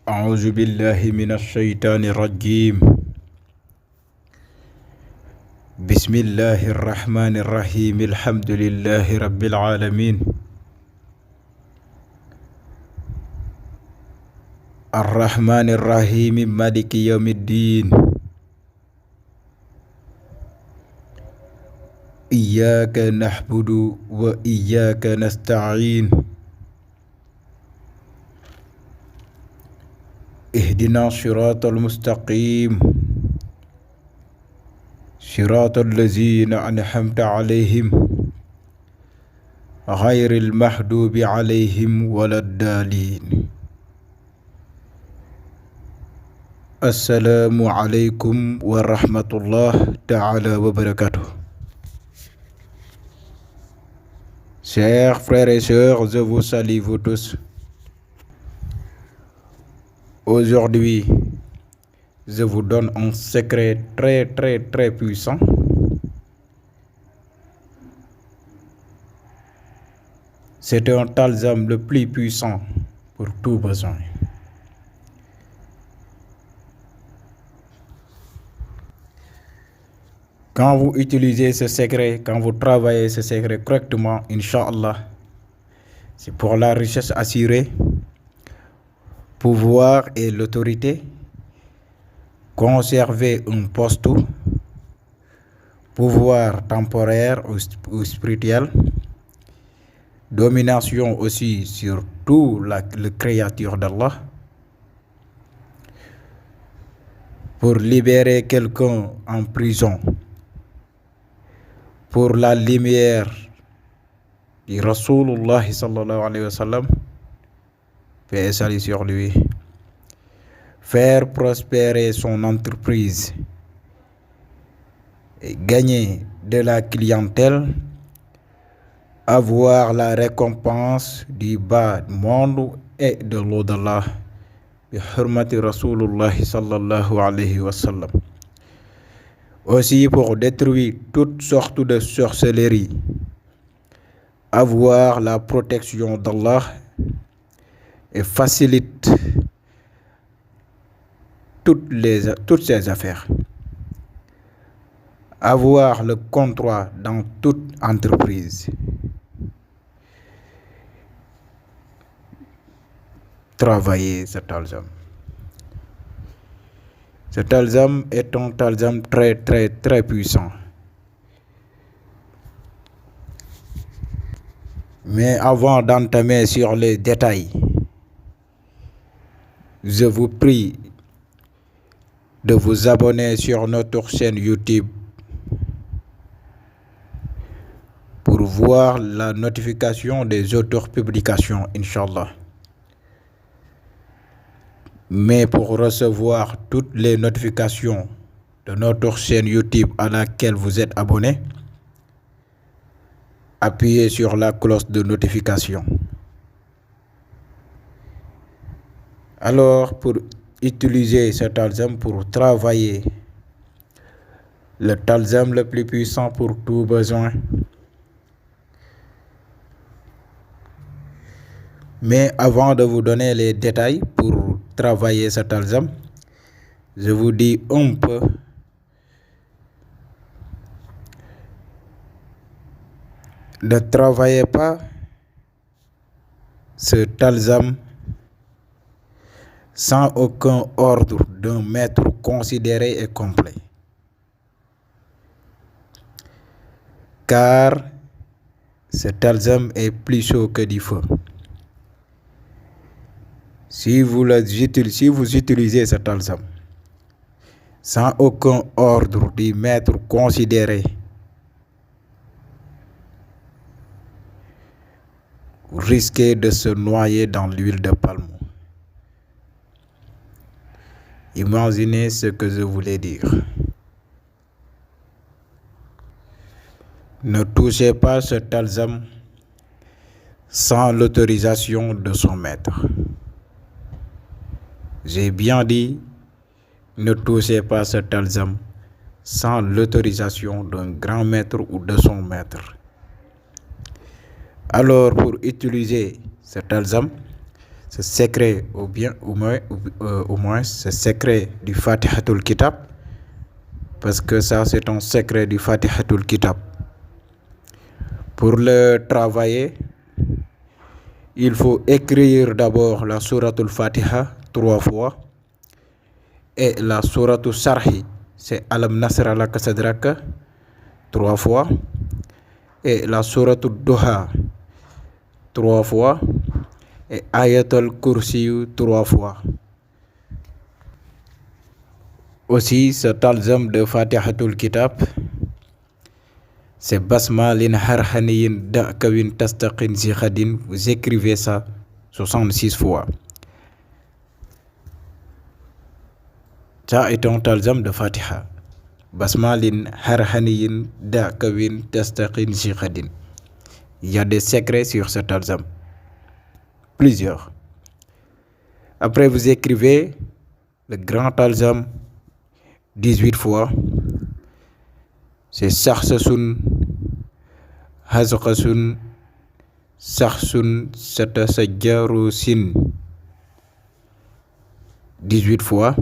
أعوذ بالله من الشيطان الرجيم. بسم الله الرحمن الرحيم. الحمد لله رب العالمين. الرحمن الرحيم مالك يوم الدين. إياك نعبد وإياك نستعين. اهدنا الصراط المستقيم صراط الذين أنعمت عليهم غير المغضوب عليهم ولا الضالين. السلام عليكم ورحمة الله تعالى وبركاته. Chers frères et sœurs, je vous salue vous tous. Aujourd'hui, je vous donne un secret très puissant. C'est un talsam le plus puissant pour tout besoin. Quand vous utilisez ce secret, quand vous travaillez ce secret correctement, Inch'Allah, c'est pour la richesse assurée, pouvoir et l'autorité, conserver un poste, pouvoir temporaire ou spirituel, domination aussi sur tout le créature d'Allah, pour libérer quelqu'un en prison, pour la lumière du Rasulullah sallallahu alayhi wa sallam, paix et salut sur lui, faire prospérer son entreprise et gagner de la clientèle, avoir la récompense du bas monde et de l'au-delà, bi hurmati Rasulullah sallallahu alayhi wa sallam. Aussi pour détruire toutes sortes de sorcellerie, avoir la protection d'Allah et facilite toutes ces affaires. Avoir le contrôle dans toute entreprise. Travailler ce talsam. Ce talsam est un talsam très puissant. Mais avant d'entamer sur les détails, je vous prie de vous abonner sur notre chaîne YouTube pour voir la notification des autres publications, Inch'Allah. Mais pour recevoir toutes les notifications de notre chaîne YouTube à laquelle vous êtes abonné, appuyez sur la cloche de notification. Alors, pour utiliser ce talsam pour travailler, le talsam le plus puissant pour tout besoin. Mais avant de vous donner les détails pour travailler ce talsam, je vous dis un peu ne travaillez pas ce talsam sans aucun ordre d'un maître considéré et complet. Car ce talsam est plus chaud que du feu. Si vous utilisez ce talsam sans aucun ordre du maître considéré, vous risquez de se noyer dans l'huile de palme. Imaginez ce que je voulais dire. Ne touchez pas ce talsam sans l'autorisation de son maître. J'ai bien dit, ne touchez pas ce talsam sans l'autorisation d'un grand maître ou de son maître. Alors, pour utiliser ce talsam, ce secret, ou bien au moins ce secret du Fatihatul Kitab, parce que ça c'est un secret du Fatihatul Kitab. Pour le travailler, il faut écrire d'abord la Suratul Fatiha 3 fois et la Suratul Sarhi, c'est Alam Nasra laka sadraka 3 fois, et la Suratul Duha 3 fois, et Ayatul Kursi 3 fois. Aussi, ce talzam de Fatihatul Kitab, c'est Basmalin Harhaniyin Da'kawin Tastaqin Zikhadin. Vous écrivez ça 66 fois. Ça est un talzam de Fatiha. Basmalin Harhaniyin Da'kawin Tastaqin Zikhadin. Il y a des secrets sur ce talzam. Plusieurs. Après, vous écrivez le grand talzam 18 fois. C'est Sarsasun, Hazqasun, Sarsun, Satasajarusin. 18 fois.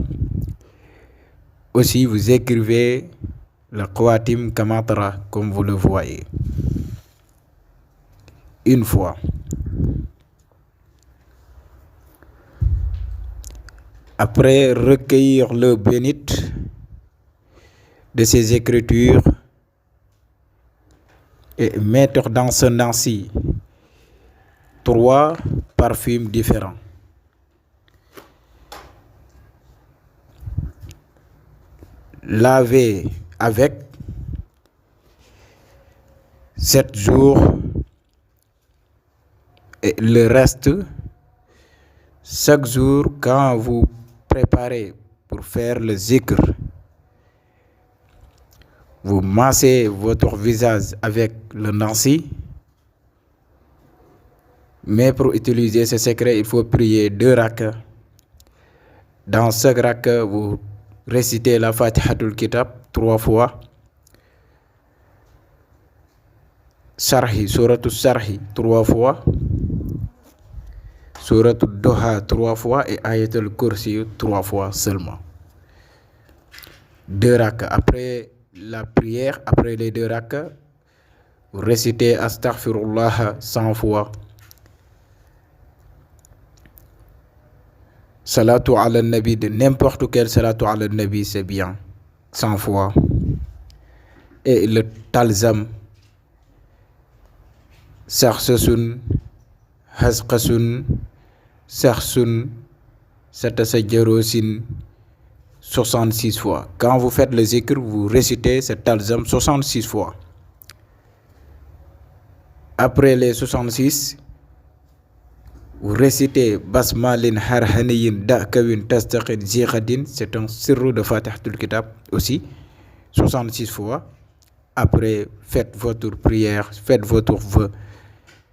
Aussi, vous écrivez le Qawatim Kamatara, comme vous le voyez. Une fois. Après, recueillir le bénite de ces écritures et mettre dans ce nansi 3 parfums différents. Laver avec 7 jours et le reste, chaque jour quand vous préparez pour faire le zikr, vous massez votre visage avec le nansi. Mais pour utiliser ce secret, il faut prier 2 rakas. Dans ce rakat, vous récitez la Fatihatul Kitab 3 fois. Sarhi, Suratul Sarhi 3 fois. Suratul Duha 3 fois et Ayatul Kursi 3 fois seulement. 2 rakas. Après la prière, après les 2 rakas, vous récitez Astaghfirullah 100 fois. Salatu ala nabi, de n'importe quel salatu ala nabi, c'est bien, 100 fois. Et le talzam, Sarsasun, Hazqasun, Sarsun, Satasajarosin, 66 fois. Quand vous faites le zikr, vous récitez ce talzam 66 fois. Après les 66, vous récitez Basmalin Harhaniyin Da'kawin Tastaqin Zikhadin. C'est un sirru de Fatihatul Kitab aussi, 66 fois. Après, faites votre prière, faites votre vœu.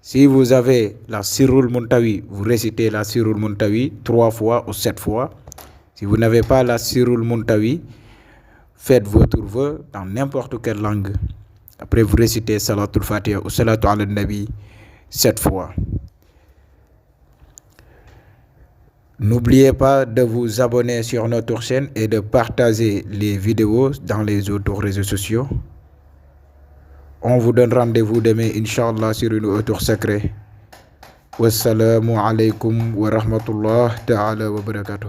Si vous avez la Sirrul Muntawi, vous récitez la Sirrul Muntawi 3 fois ou 7 fois. Si vous n'avez pas la Sirrul Muntawi, faites votre vœu dans n'importe quelle langue. Après, vous récitez Salatul Fatiha ou Salatu ala Nabi 7 fois. N'oubliez pas de vous abonner sur notre chaîne et de partager les vidéos dans les autres réseaux sociaux. On vous donne rendez-vous demain, Inch'Allah, sur une autre secret. Wassalamu alaikum wa rahmatullah ta'ala wa barakatuh.